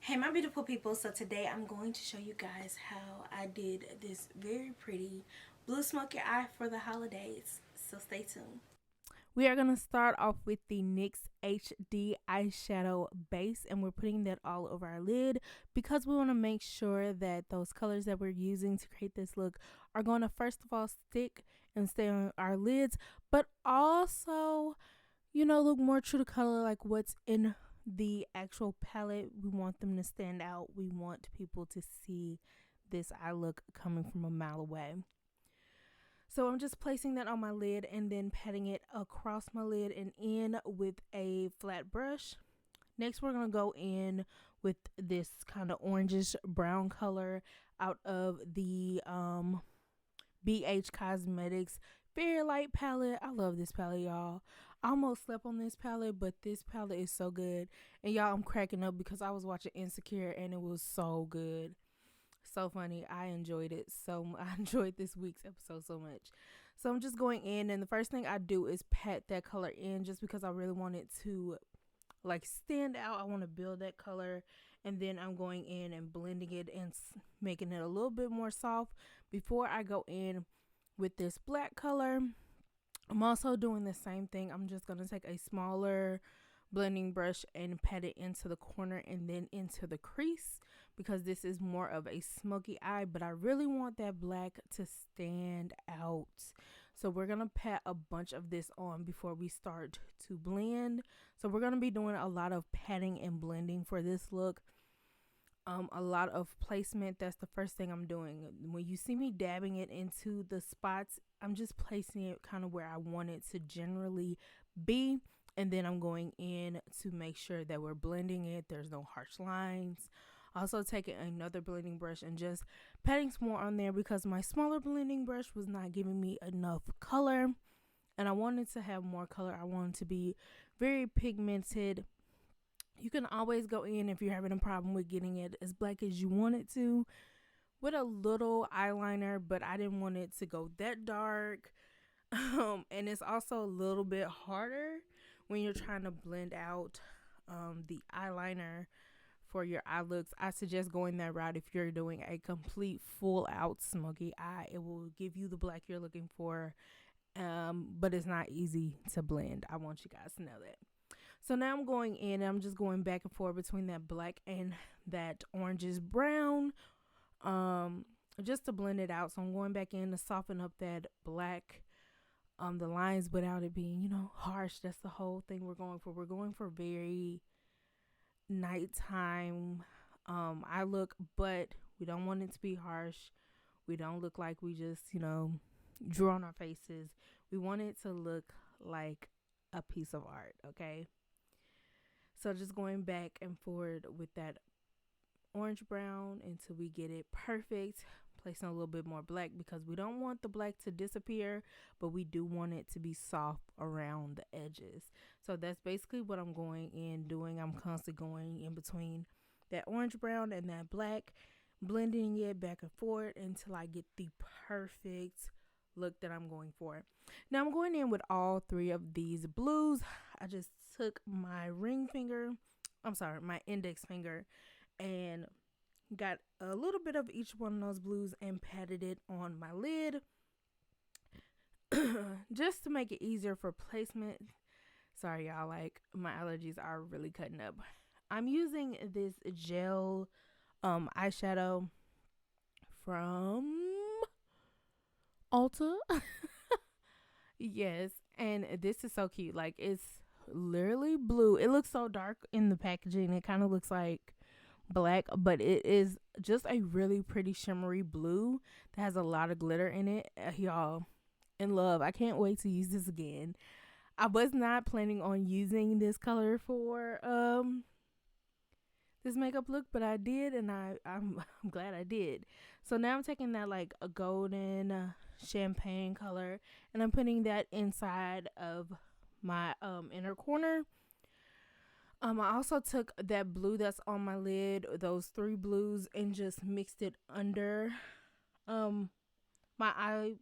Hey my beautiful people, so today I'm going to show you guys how I did this very pretty blue smoky eye for the holidays, so stay tuned. We are going to start off with the NYX HD eyeshadow base, and we're putting that all over our lid because we want to make sure that those colors that we're using to create this look are going to first of all stick and stay on our lids, but also look more true to color, like what's in the actual palette. We want them to stand out. We want people to see this eye look coming from a mile away. So I'm just placing that on my lid and then patting it across my lid and in with a flat brush. Next, we're going to go in with this kind of orangish brown color out of the BH Cosmetics Fair Light palette. I love this palette, y'all. I almost slept on this palette, but this palette is so good. And y'all, I'm cracking up because I was watching Insecure and it was so good. So funny. I enjoyed it. I enjoyed this week's episode so much. So I'm just going in, and the first thing I do is pat that color in just because I really want it to like stand out. I want to build that color, and then I'm going in and blending it and making it a little bit more soft before I go in with this black color. I'm also doing the same thing. I'm just going to take a smaller blending brush and pat it into the corner and then into the crease because this is more of a smoky eye, but I really want that black to stand out. So we're going to pat a bunch of this on before we start to blend. So we're going to be doing a lot of patting and blending for this look. A lot of placement. That's the first thing I'm doing. When you see me dabbing it into the spots, I'm just placing it kind of where I want it to generally be, and then I'm going in to make sure that we're blending it. There's no harsh lines. Also taking another blending brush and just patting some more on there because my smaller blending brush was not giving me enough color, and I wanted to have more color. I wanted to be very pigmented. You can always go in if you're having a problem with getting it as black as you want it to with a little eyeliner, but I didn't want it to go that dark. And it's also a little bit harder when you're trying to blend out the eyeliner for your eye looks. I suggest going that route if you're doing a complete full out smoky eye. It will give you the black you're looking for, but it's not easy to blend. I want you guys to know that. So now I'm going in and I'm just going back and forth between that black and that orangish brown, just to blend it out. So I'm going back in to soften up that black, the lines without it being, harsh. That's the whole thing we're going for. We're going for very nighttime eye look, but we don't want it to be harsh. We don't look like we just, drew on our faces. We want it to look like a piece of art, okay? So just going back and forward with that orange brown until we get it perfect. Placing a little bit more black because we don't want the black to disappear, but we do want it to be soft around the edges. So that's basically what I'm going in doing. I'm constantly going in between that orange brown and that black, blending it back and forth until I get the perfect look that I'm going for. Now I'm going in with all three of these blues. I just took my my index finger, and got a little bit of each one of those blues and patted it on my lid just to make it easier for placement. Sorry, y'all, like my allergies are really cutting up. I'm using this gel eyeshadow from Ulta. Yes, and this is so cute. Like, it's literally blue. It looks so dark in the packaging. It kind of looks like black, but it is just a really pretty shimmery blue that has a lot of glitter in it. Y'all, in love. I can't wait to use this again. I was not planning on using this color for this makeup look, but I did, and I'm glad I did. So now I'm taking that like a golden champagne color, and I'm putting that inside of my inner corner. I also took that blue that's on my lid, those three blues, and just mixed it under um my eye,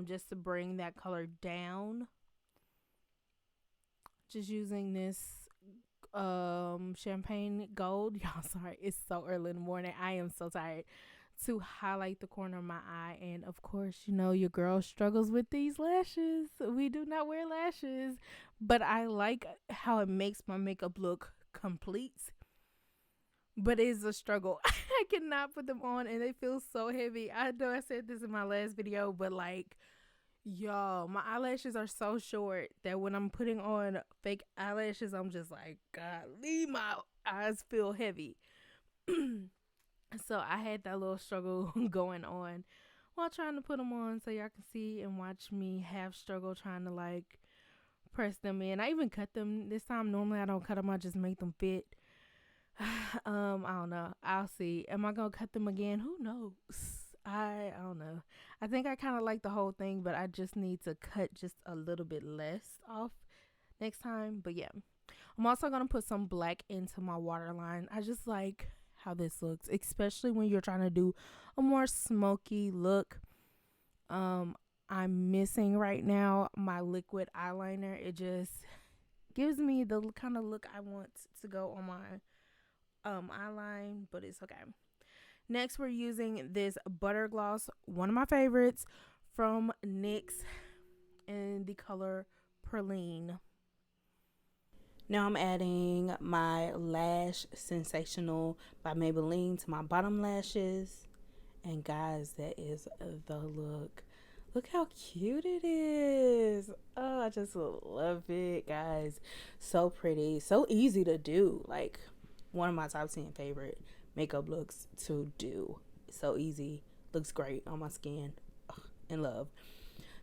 just to bring that color down. Just using this champagne gold. Y'all, sorry, it's so early in the morning. I am so tired. To highlight the corner of my eye. And of course, you know, your girl struggles with these lashes. We do not wear lashes, but I like how it makes my makeup look complete. But it's a struggle. I cannot put them on and they feel so heavy. I know I said this in my last video, but like, y'all, my eyelashes are so short that when I'm putting on fake eyelashes, I'm just like, golly, my eyes feel heavy. So I had that little struggle going on while trying to put them on so y'all can see and watch me have struggle trying to like press them in. I even cut them this time. Normally I don't cut them, I just make them fit. I don't know. I'll see. Am I gonna cut them again? Who knows? I don't know. I think I kind of like the whole thing, but I just need to cut just a little bit less off next time. But yeah, I'm also gonna put some black into my waterline. I just like how this looks, especially when you're trying to do a more smoky look. I'm missing right now my liquid eyeliner. It just gives me the kind of look I want to go on my eyeline, but it's okay. Next, we're using this butter gloss, one of my favorites from NYX, in the color Praline. Now I'm adding my Lash Sensational by Maybelline to my bottom lashes. And guys, that is the look. Look how cute it is. Oh, I just love it, guys. So pretty. So easy to do. Like, one of my top 10 favorite makeup looks to do. So easy. Looks great on my skin. Ugh, in love.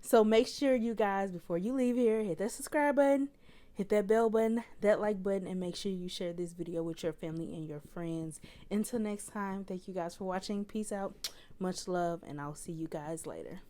So make sure you guys, before you leave here, hit that subscribe button, hit that bell button, that like button, and make sure you share this video with your family and your friends. Until next time, thank you guys for watching. Peace out. Much love, and I'll see you guys later.